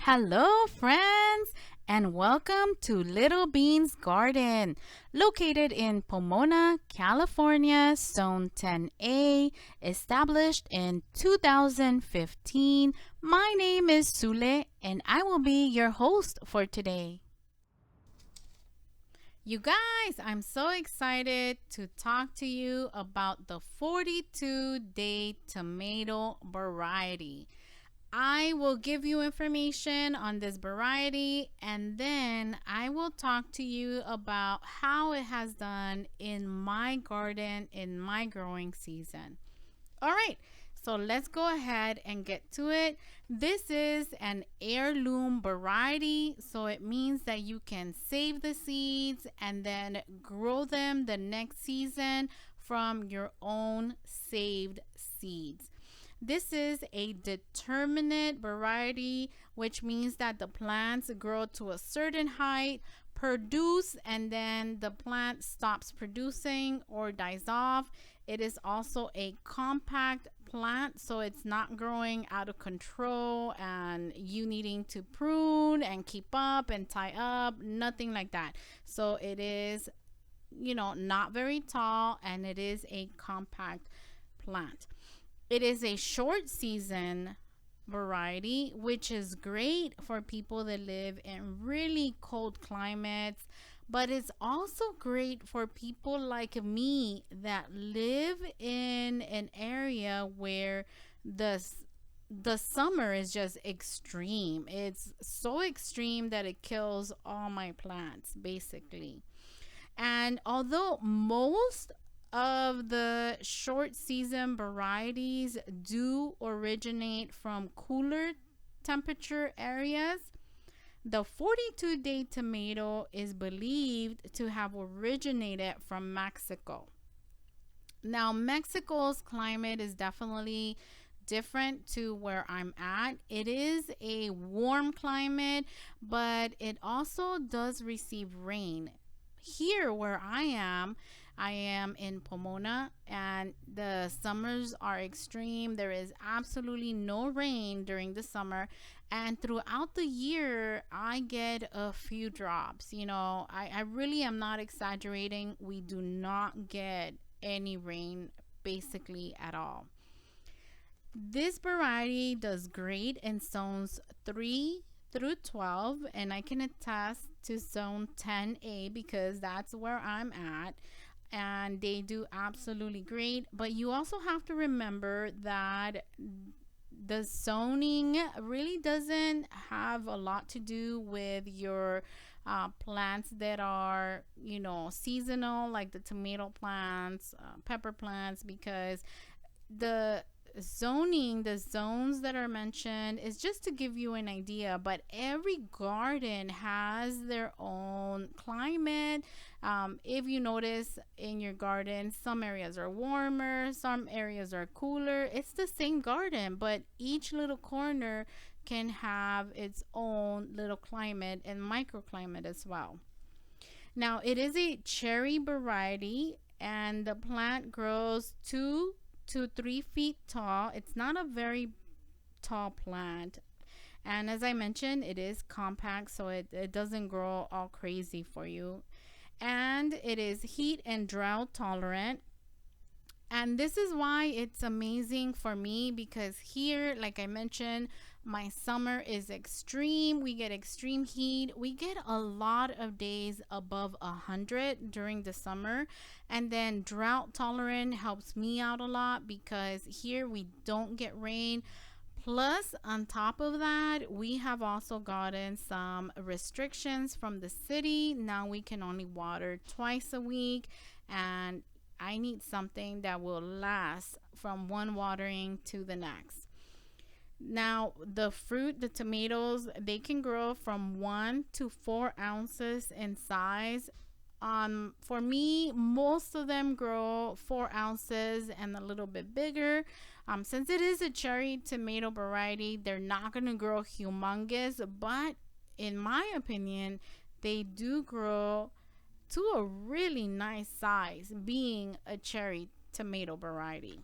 Hello, friends, and welcome to Little Bean's Garden, located in Pomona, California, Zone 10A, established in 2015. My name is Sule, and I will be your host for today. You guys, I'm so excited to talk to you about the 42-day tomato variety. I will give you information on this variety and then I will talk to you about how it has done in my garden in my growing season. All right, so let's go ahead and get to it. This is an heirloom variety, so it means that you can save the seeds and then grow them the next season from your own saved seeds. This is a determinate variety, which means that the plants grow to a certain height, produce, and then the plant stops producing or dies off. It is also a compact plant, so it's not growing out of control and you needing to prune and keep up and tie up, nothing like that. So it is, not very tall, and it is a compact plant. It is a short season variety, which is great for people that live in really cold climates, but it's also great for people like me that live in an area where the summer is just extreme. It's so extreme that it kills all my plants basically. And although most of the short season varieties do originate from cooler temperature areas, the 42-day tomato is believed to have originated from Mexico. Now, Mexico's climate is definitely different to where I'm at. It is a warm climate, but it also does receive rain. Here where I am in Pomona, and the summers are extreme. There is absolutely no rain during the summer, and throughout the year I get a few drops. I really am not exaggerating. We do not get any rain basically at all. This variety does great in zones 3 through 12, and I can attest to zone 10A because that's where I'm at, and they do absolutely great. But you also have to remember that the zoning really doesn't have a lot to do with your plants that are seasonal, like the tomato plants, pepper plants, because the the zones that are mentioned is just to give you an idea, but every garden has their own climate. If you notice in your garden, some areas are warmer, some areas are cooler. It's the same garden, but each little corner can have its own little climate and microclimate as well. Now, it is a cherry variety, and the plant grows 2 to 3 feet tall. It's not a very tall plant. And as I mentioned, it is compact, so it doesn't grow all crazy for you. And it is heat and drought tolerant. And this is why it's amazing for me, because here, like I mentioned, my summer is extreme. We get extreme heat. We get a lot of days above 100 during the summer. And then drought tolerant helps me out a lot because here we don't get rain. Plus, on top of that, we have also gotten some restrictions from the city. Now we can only water twice a week, and I need something that will last from one watering to the next. Now, the fruit, the tomatoes, they can grow from 1 to 4 ounces in size. For me, most of them grow 4 ounces and a little bit bigger. Since it is a cherry tomato variety, they're not going to grow humongous, but in my opinion, they do grow to a really nice size, being a cherry tomato variety.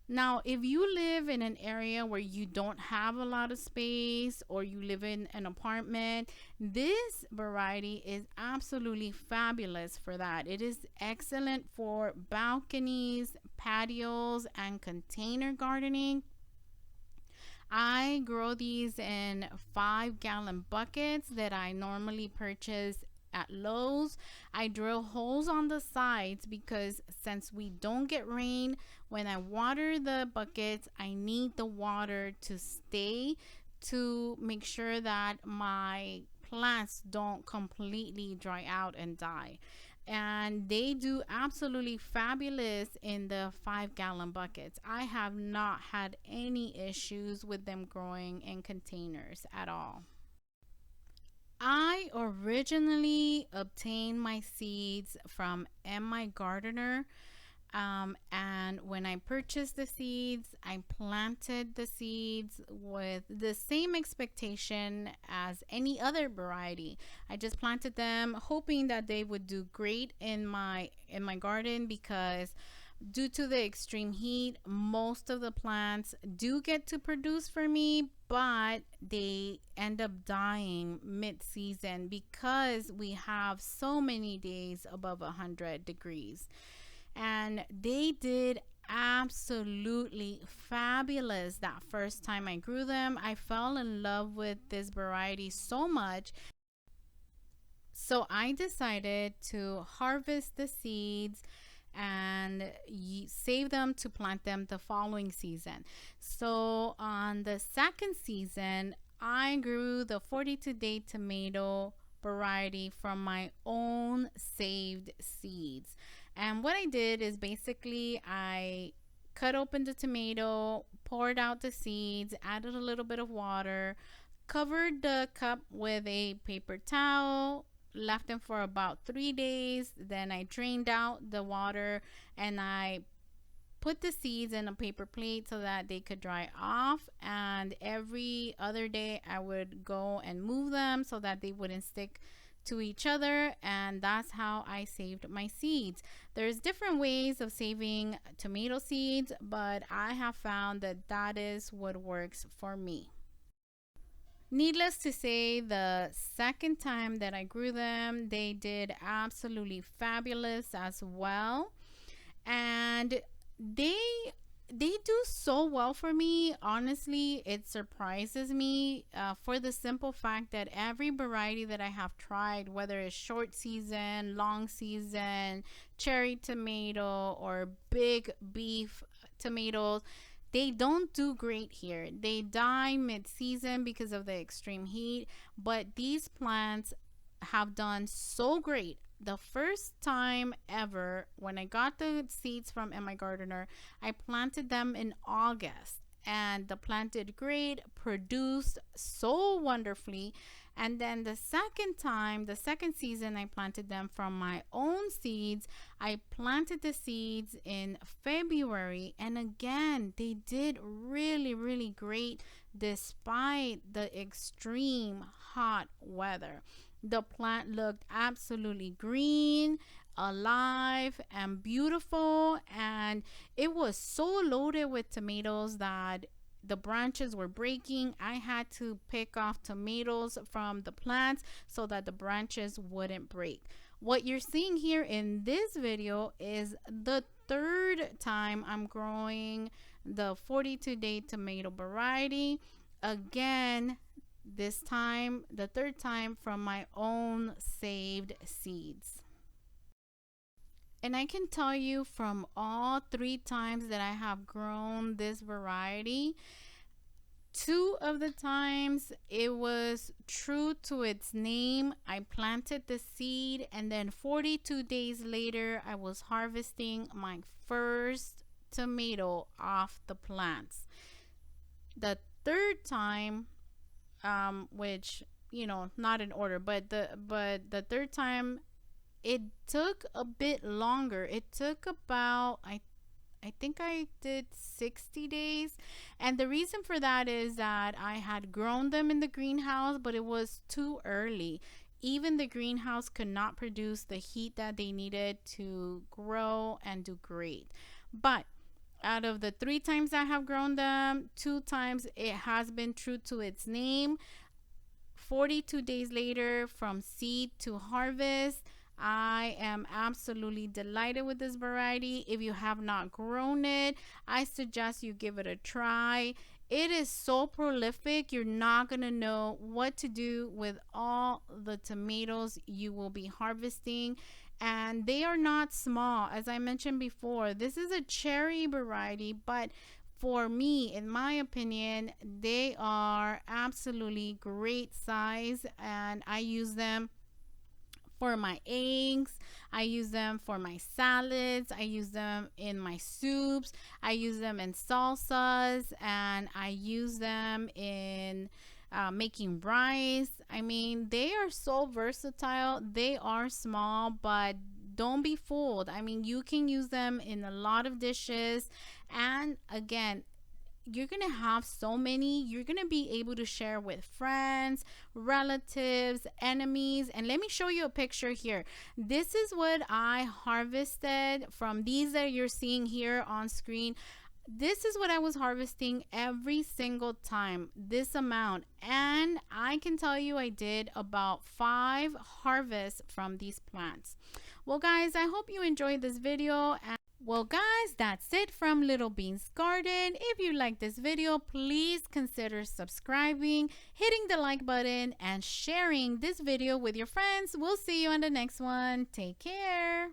Now, if you live in an area where you don't have a lot of space or you live in an apartment, this variety is absolutely fabulous for that. It is excellent for balconies, patios, and container gardening. I grow these in 5-gallon buckets that I normally purchase at Lowe's. I drill holes on the sides because since we don't get rain, when I water the buckets, I need the water to stay to make sure that my plants don't completely dry out and die. And they do absolutely fabulous in the 5-gallon buckets. I have not had any issues with them growing in containers at all. I originally obtained my seeds from My Gardener. And when I purchased the seeds, I planted the seeds with the same expectation as any other variety. I just planted them hoping that they would do great in my garden, because due to the extreme heat, most of the plants do get to produce for me, but they end up dying mid-season because we have so many days above 100 degrees. And they did absolutely fabulous that first time I grew them. I fell in love with this variety so much. So I decided to harvest the seeds and save them to plant them the following season. So on the second season, I grew the 42-day tomato variety from my own saved seeds. And what I did is basically I cut open the tomato, poured out the seeds, added a little bit of water, covered the cup with a paper towel, left them for about 3 days. Then I drained out the water and I put the seeds in a paper plate so that they could dry off. And every other day I would go and move them so that they wouldn't stick to each other, and that's how I saved my seeds. There's different ways of saving tomato seeds, but I have found that that is what works for me. Needless to say, the second time that I grew them, they did absolutely fabulous as well. And they do so well for me. Honestly, it surprises me, for the simple fact that every variety that I have tried, whether it's short season, long season, cherry tomato, or big beef tomatoes, they don't do great here. They die mid-season because of the extreme heat, but these plants have done so great. The first time ever when I got the seeds from My Gardener, I planted them in August, and the plant did great, produced so wonderfully. And then the second time, the second season, I planted them from my own seeds. I planted the seeds in February, and again, they did really, really great despite the extreme hot weather. The plant looked absolutely green, alive, and beautiful, and it was so loaded with tomatoes that the branches were breaking. I had to pick off tomatoes from the plants so that the branches wouldn't break. What you're seeing here in this video is the third time I'm growing the 42-day tomato variety. Again, this time, the third time, from my own saved seeds. And I can tell you, from all 3 times that I have grown this variety, 2 of the times it was true to its name. I planted the seed, and then 42 days later I was harvesting my first tomato off the plants. The third time, which, not in order, but the third time, it took a bit longer. It took about, I think I did 60 days. And the reason for that is that I had grown them in the greenhouse, but it was too early. Even the greenhouse could not produce the heat that they needed to grow and do great. But Out of the 3 times I have grown them, 2 times it has been true to its name. 42 days later, from seed to harvest, I am absolutely delighted with this variety. If you have not grown it, I suggest you give it a try. It is so prolific, you're not going to know what to do with all the tomatoes you will be harvesting. And they are not small. As I mentioned before, this is a cherry variety, but for me, in my opinion, they are absolutely great size, and I use them for my eggs. I use them for my salads. I use them in my soups. I use them in salsas, and I use them in making rice. I mean, they are so versatile. They are small, but don't be fooled. I mean, you can use them in a lot of dishes. And again, you're gonna have so many, you're gonna be able to share with friends, relatives, enemies. And let me show you a picture here. This is what I harvested from these that you're seeing here on screen. This is what I was harvesting every single time, this amount. And I can tell you I did about 5 harvests from these plants. Well, guys, I hope you enjoyed this video. Well, guys, that's it from Little Bean's Garden. If you like this video, please consider subscribing, hitting the like button, and sharing this video with your friends. We'll see you on the next one. Take care.